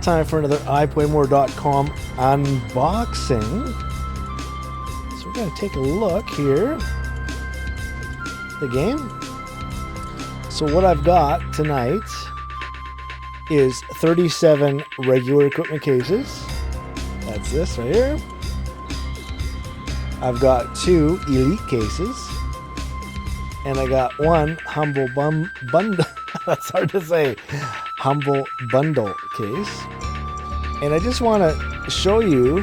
time for another iPlayMore.com unboxing. So we're going to take a look here at the game. So what I've got tonight is 37 regular equipment cases. That's this right here. I've got 2 elite cases. And I got 1 humble bundle. That's hard to say. Humble bundle case. And I just want to show you,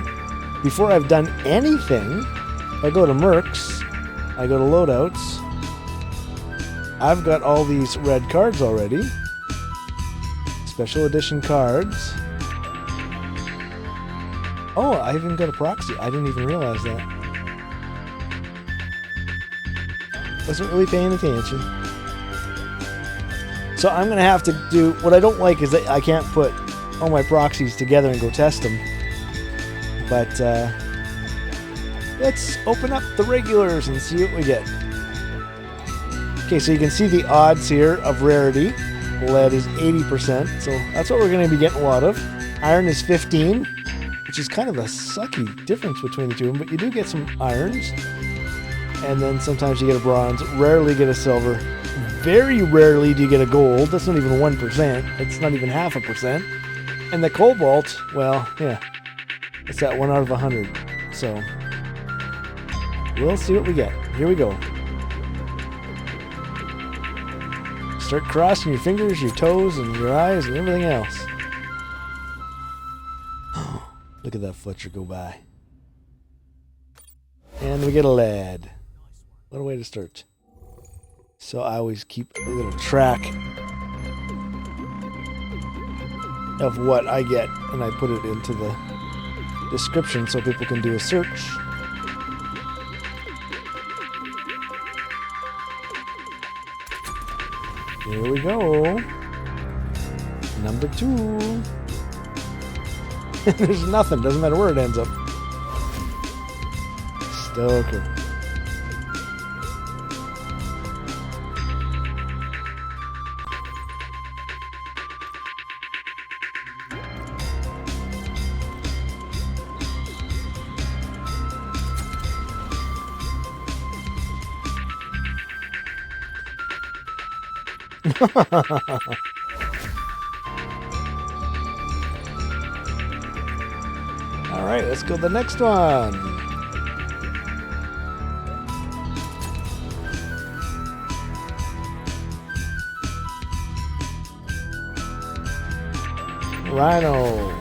before I've done anything, I go to Mercs, I go to loadouts. I've got all these red cards already. Special edition cards. Oh, I even got a proxy. I didn't even realize that. Wasn't really paying attention. So I'm going to have to do... What I don't like is that I can't put all my proxies together and go test them. But let's open up the regulars and see what we get. Okay, so you can see the odds here of rarity. Lead is 80%, so that's what we're going to be getting a lot of. Iron is 15, which is kind of a sucky difference between the two of them, but you do get some irons. And then sometimes you get a bronze. Rarely get a silver. Very rarely do you get a gold. That's not even 1%. It's not even 0.5%. And the cobalt, well, yeah, it's that 1 out of 100. So we'll see what we get. Here we go. Start crossing your fingers, your toes, and your eyes, and everything else. Look at that Fletcher go by. And we get a lead. What a way to start. So I always keep a little track of what I get, and I put it into the description so people can do a search. Here we go. Number 2. There's nothing. Doesn't matter where it ends up. Stoker. All right, let's go to the next one. Rhino.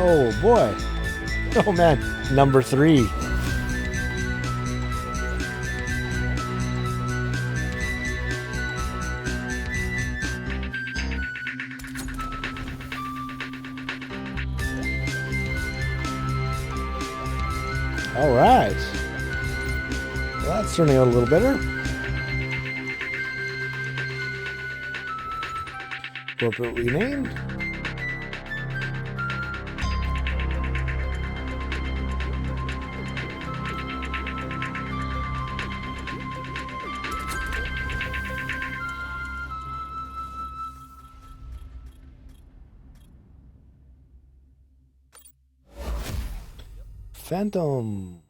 Oh boy. Oh man. Number 3. All right. Well, that's turning out a little better. Appropriately named. Phantom.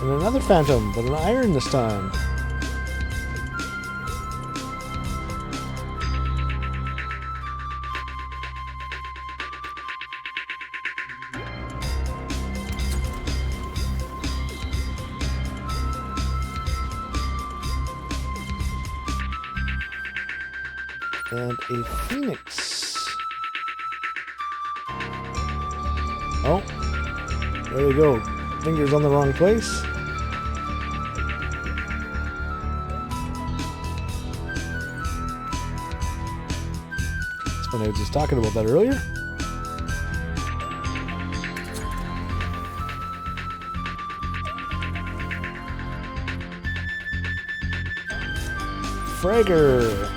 And another phantom, but an iron this time. And a phoenix. Oh, There we go. Fingers on the wrong place. That's when I was just talking about that earlier. Fragger.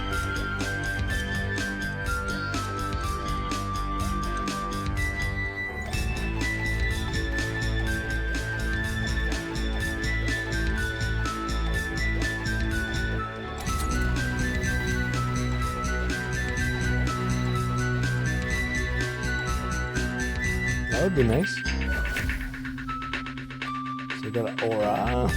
That would be nice. So we got an aura.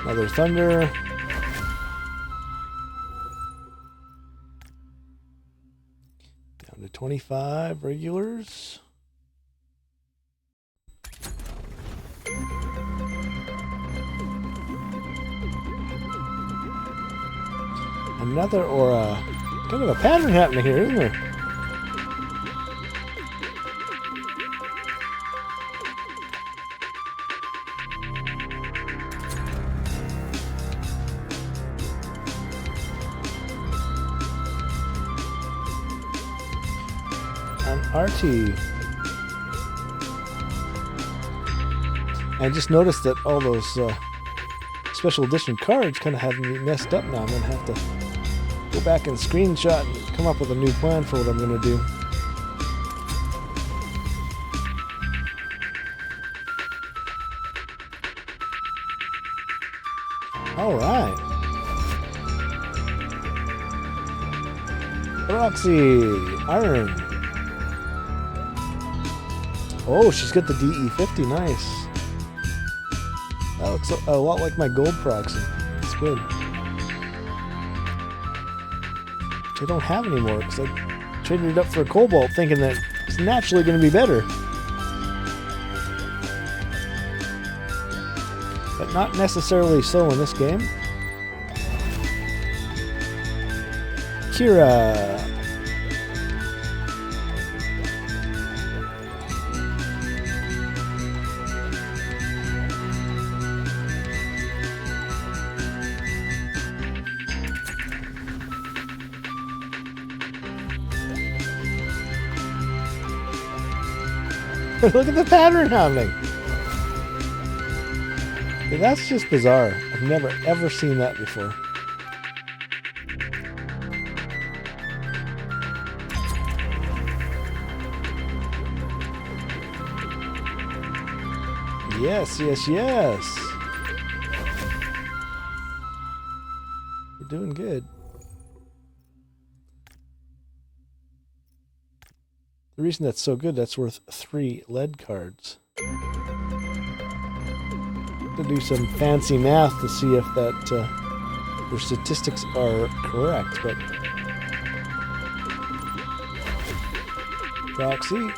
Another thunder. Down to 25 regulars. Another aura. Kind of a pattern happening here, isn't there? Arty. I just noticed that all those special edition cards kind of have me messed up now. I'm going to have to go back and screenshot and come up with a new plan for what I'm going to do. All right. Proxy. Iron. Oh, she's got the DE50. Nice. That looks a lot like my gold proxy. It's good. Which I don't have anymore because I traded it up for a Cobalt thinking that it's naturally going to be better. But not necessarily so in this game. Kira. Look at the pattern happening. Yeah, that's just bizarre. I've never ever seen that before. Yes, yes, yes. We're doing good. The reason that's so good, that's worth 3 lead cards. To do some fancy math to see if that your statistics are correct, but Proxy.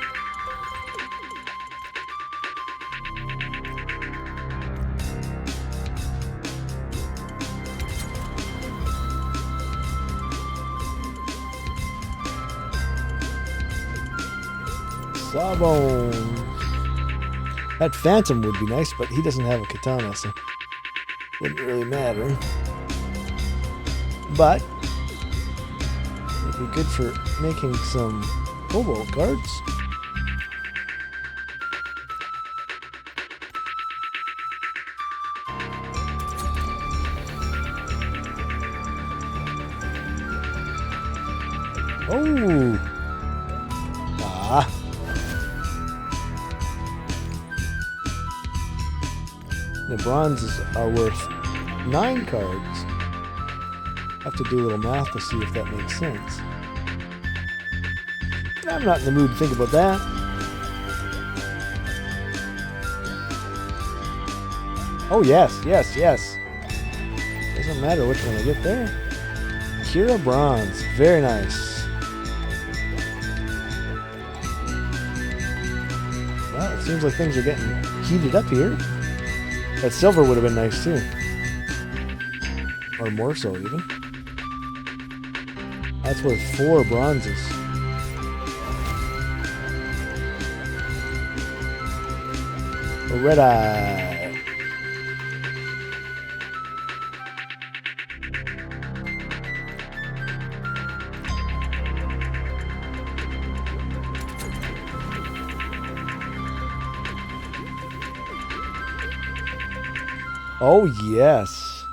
Sawbonez. That Phantom would be nice, but he doesn't have a katana, so wouldn't really matter. But it'd be good for making some Cobalt cards. Oh! Ah! The bronzes are worth 9 cards. Have to do a little math to see if that makes sense. I'm not in the mood to think about that. Oh yes, yes, yes. Doesn't matter which one I get there. Kira bronze. Very nice. Well, it seems like things are getting heated up here. That silver would have been nice too. Or more so even. That's worth 4 bronzes. Redeye. Oh, yes.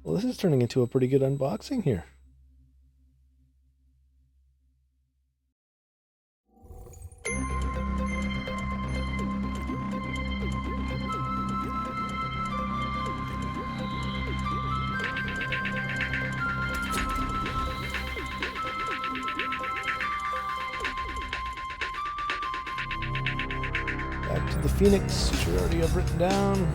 Well, this is turning into a pretty good unboxing here. Back to the Phoenix, which we already have written down.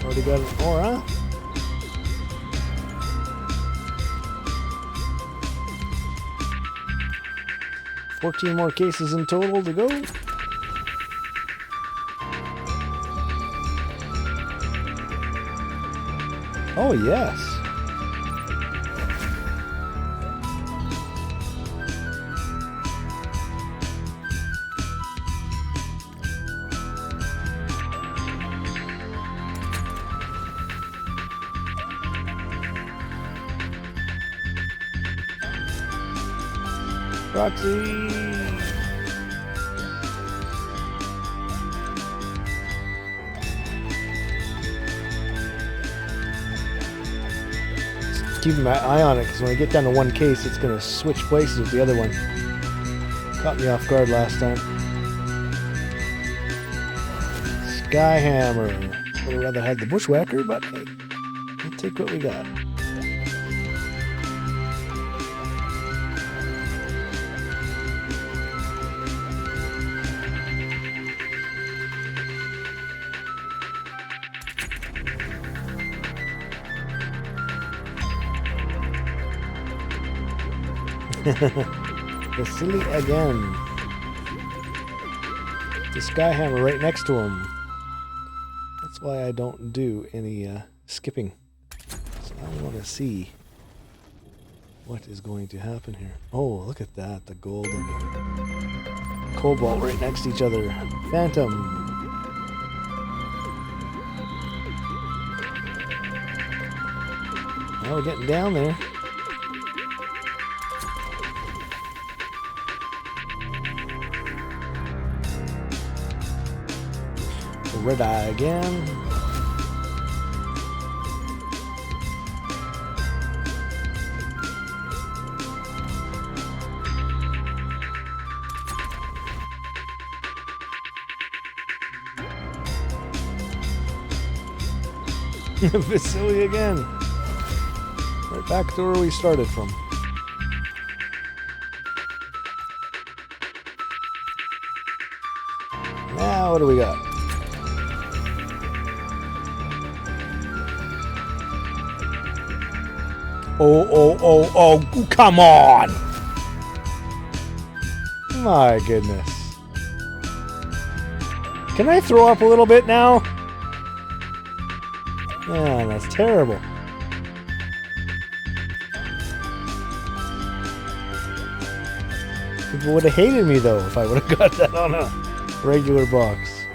Already got an aura. $14 more cases in total to go. Oh, yes. Proxy. Keeping my eye on it because when I get down to one case, it's going to switch places with the other one. Caught me off guard last time. Skyhammer. Would have rather had the bushwhacker, but hey, we'll take what we got. Vassili again. The Skyhammer right next to him. That's why I don't do any skipping. So I want to see what is going to happen here. Oh, look at that. The gold and the Cobalt right next to each other. Phantom. Now we're getting down there. Redeye again. Vassili again. Right back to where we started from. Now what do we got? Oh, come on! My goodness. Can I throw up a little bit now? Man, that's terrible. People would have hated me though if I would have got that on a regular box.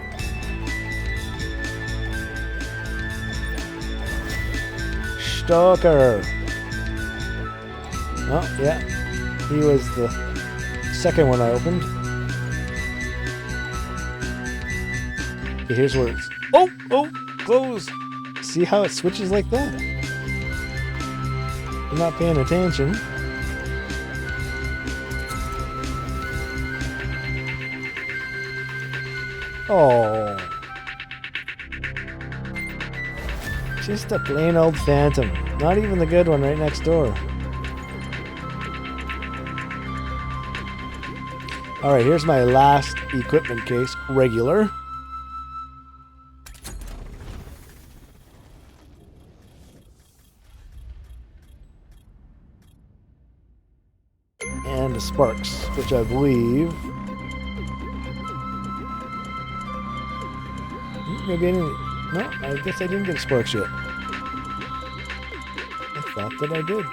Stoker. Oh, yeah. He was the second one I opened. Okay, here's where it's... Oh, close. See how it switches like that? I'm not paying attention. Oh. Just a plain old Phantom. Not even the good one right next door. Alright, here's my last equipment case. Regular. And the Sparks, which I believe... Maybe I didn't... No, I guess I didn't get Sparks yet. I thought that I did.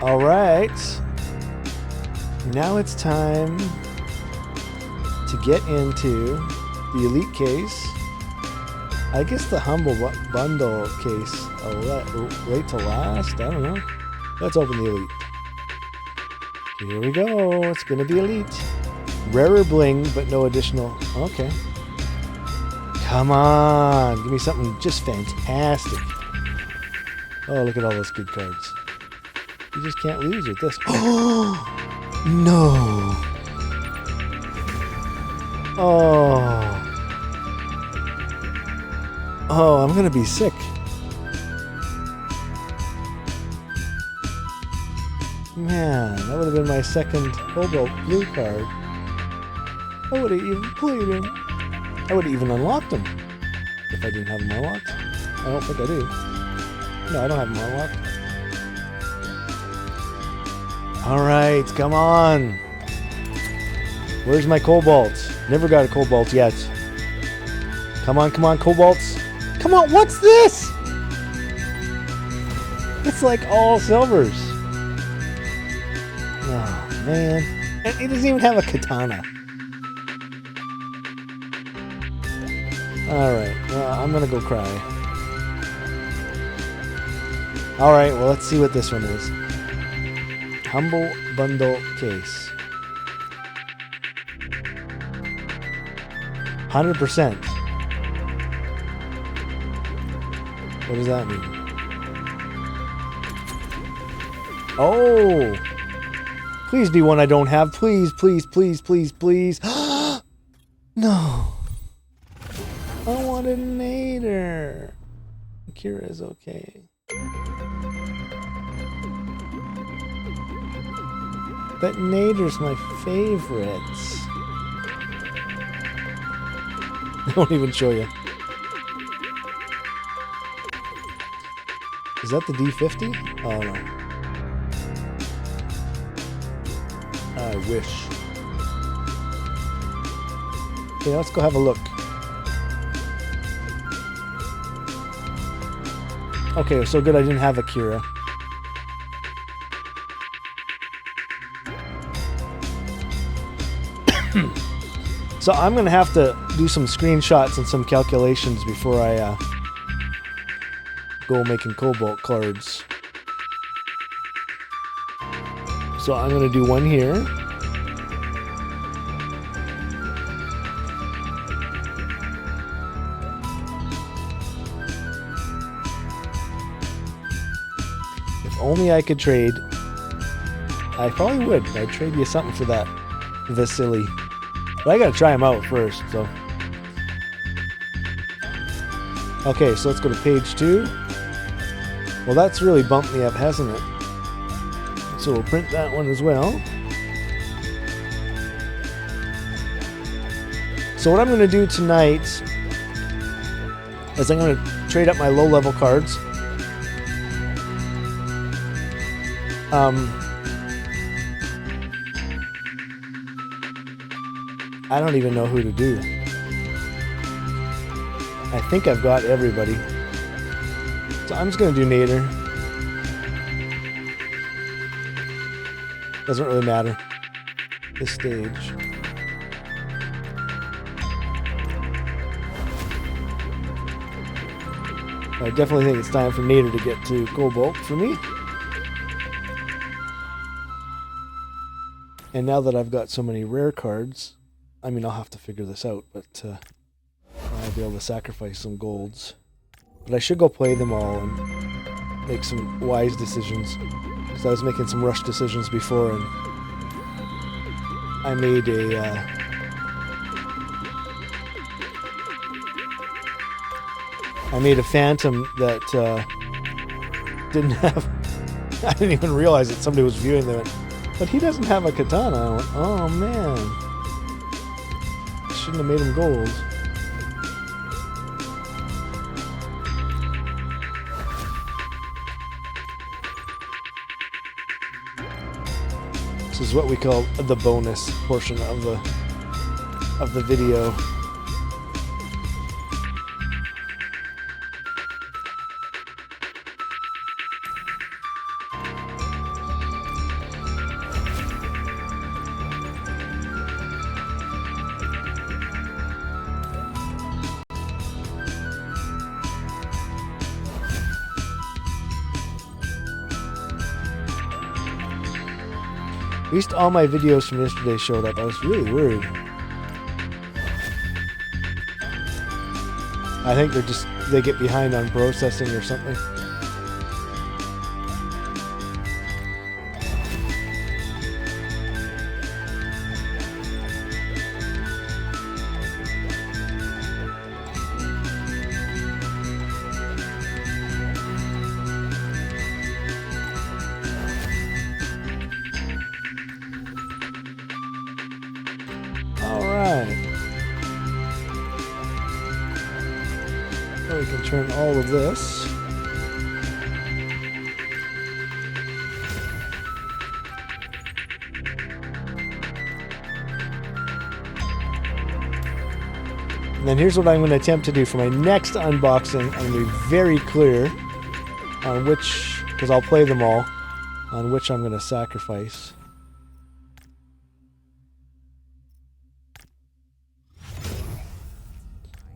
Alright. Now it's time to get into the Elite case. I guess the Humble Bundle case. Late to last? I don't know. Let's open the Elite. Here we go. It's going to be Elite. Rarer bling, but no additional... Okay. Come on. Give me something just fantastic. Oh, look at all those good cards. You just can't lose with this. Oh! No! Oh. Oh, I'm gonna be sick. Man, that would have been my second Cobalt blue card. I would have even played him. I would have even unlocked him. If I didn't have him unlocked. I don't think I do. No, I don't have him unlocked. Alright, come on. Where's my Cobalt? Never got a Cobalt yet. Come on, Cobalts. Come on, what's this? It's like all silvers. Oh, man. And it doesn't even have a katana. Alright, well, I'm gonna go cry. Alright, well, let's see what this one is. Humble Bundle Case. 100%. What does that mean? Oh! Please be one I don't have. Please, please, please, please, please. No. I wanted Nader. Kira's okay. But Nader's my favorite. I won't even show you. Is that the D50? Oh no. I wish. Okay, let's go have a look. Okay, so good I didn't have Akira. So I'm going to have to do some screenshots and some calculations before I go making Cobalt cards. So I'm going to do one here. If only I could trade. I probably would. I'd trade you something for that Vassili. But I gotta try him out first, so. Okay, so let's go to page 2. Well, that's really bumped me up, hasn't it? So we'll print that one as well. So what I'm gonna do tonight is I'm gonna trade up my low-level cards. I don't even know who to do. I think I've got everybody. So I'm just going to do Nader. Doesn't really matter. This stage. I definitely think it's time for Nader to get to Cobalt for me. And now that I've got so many rare cards, I mean, I'll have to figure this out, but I'll be able to sacrifice some golds. But I should go play them all and make some wise decisions. Because I was making some rush decisions before, and I made I made a Phantom that didn't have... I didn't even realize that somebody was viewing them. But he doesn't have a katana. I went, oh man. Shouldn't have made him gold. This is what we call the bonus portion of the video. At least all my videos from yesterday showed up. I was really worried. I think they get behind on processing or something. We can turn all of this. And then here's what I'm going to attempt to do for my next unboxing. I'm going to be very clear on which, because I'll play them all, on which I'm going to sacrifice.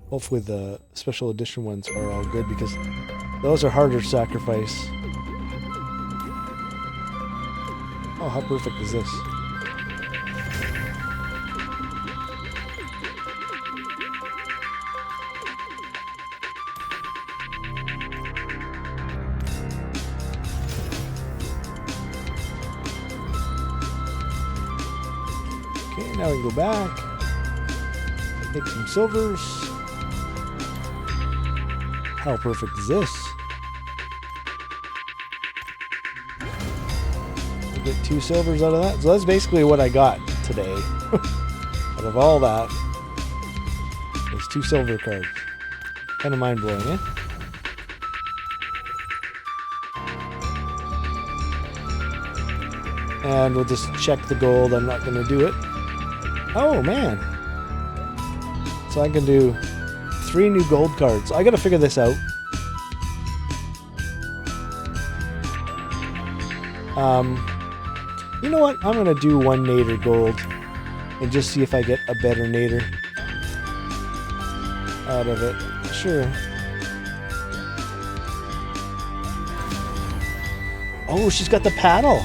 Hopefully the special edition ones are all good, because those are harder to sacrifice. Oh, how perfect is this? Okay, now we can go back. Take some silvers. How perfect is this? I get 2 silvers out of that. So that's basically what I got today. Out of all that, there's 2 silver cards. Kind of mind-blowing, eh? And we'll just check the gold. I'm not going to do it. Oh, man. So I can do 3 new gold cards. I gotta figure this out. You know what? I'm gonna do 1 nader gold and just see if I get a better nader out of it. Sure. Oh, she's got the paddle.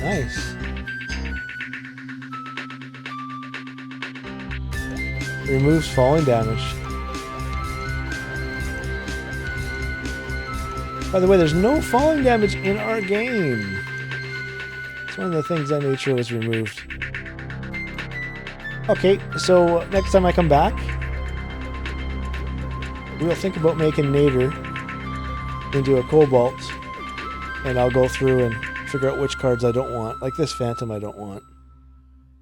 Nice. Removes falling damage. By the way, there's no falling damage in our game. It's one of the things I made sure was removed. Okay, so next time I come back, we'll think about making nader into a Cobalt, and I'll go through and figure out which cards I don't want. Like this Phantom I don't want.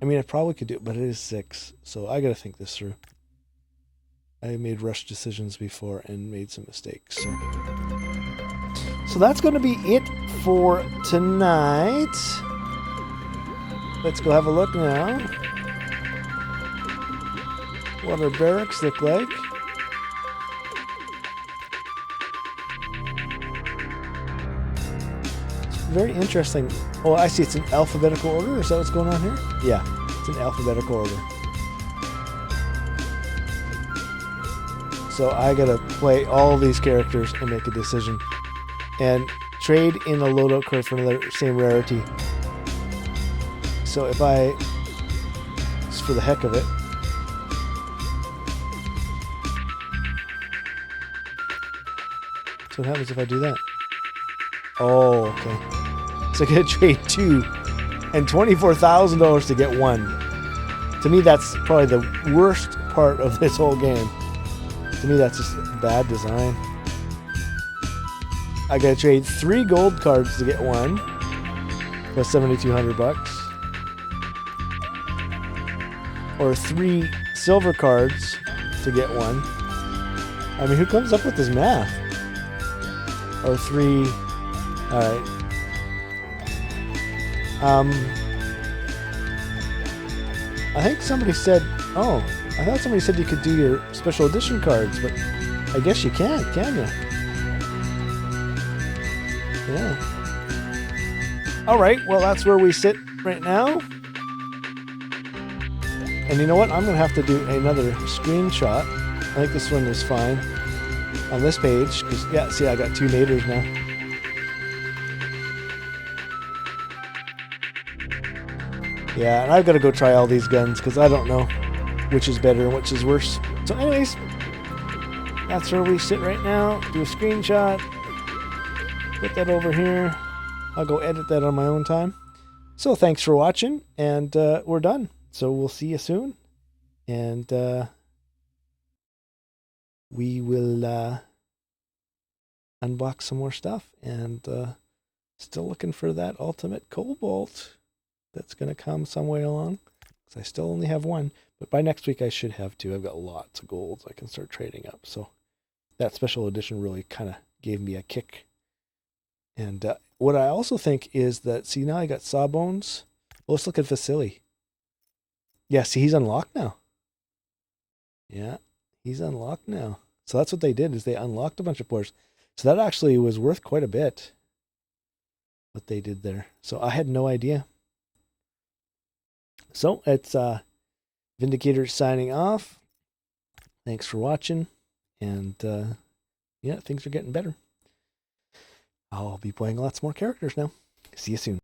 I mean, I probably could do it, but it is 6, so I gotta think this through. I made rush decisions before and made some mistakes. So that's gonna be it for tonight. Let's go have a look now. What our barracks look like. Very interesting. Oh, I see it's in alphabetical order. Is that what's going on here? Yeah, it's in alphabetical order. So I gotta play all these characters and make a decision. And trade in a loadout card for another same rarity. So if I, just for the heck of it, so what happens if I do that? Oh, okay. So I gotta trade 2 and $24,000 to get 1. To me, that's probably the worst part of this whole game. To me, that's just bad design. I gotta trade 3 gold cards to get 1. That's $7,200. Or 3 silver cards to get 1. I mean, who comes up with this math? Or 3. Alright. I think somebody said, oh, I thought somebody said you could do your special edition cards, but I guess you can you? Yeah. Alright, well, that's where we sit right now. And you know what? I'm going to have to do another screenshot. I think this one is fine on this page. Because, yeah, see, I got 2 naders now. Yeah, and I've got to go try all these guns because I don't know which is better and which is worse. So anyways, that's where we sit right now. Do a screenshot. Put that over here. I'll go edit that on my own time. So thanks for watching, and we're done. So we'll see you soon. And we will unbox some more stuff. And still looking for that ultimate Cobalt that's going to come some way along. Because I still only have 1. But by next week I should have 2. I've got lots of golds I can start trading up. So that special edition really kind of gave me a kick. And what I also think is that, see, now I got Sawbonez. Well, let's look at Vassili. Yeah, see, he's unlocked now. Yeah, he's unlocked now. So that's what they did, is they unlocked a bunch of players. So that actually was worth quite a bit, what they did there. So I had no idea. So it's Vindicator signing off. Thanks for watching. And yeah, things are getting better. I'll be playing lots more characters now. See you soon.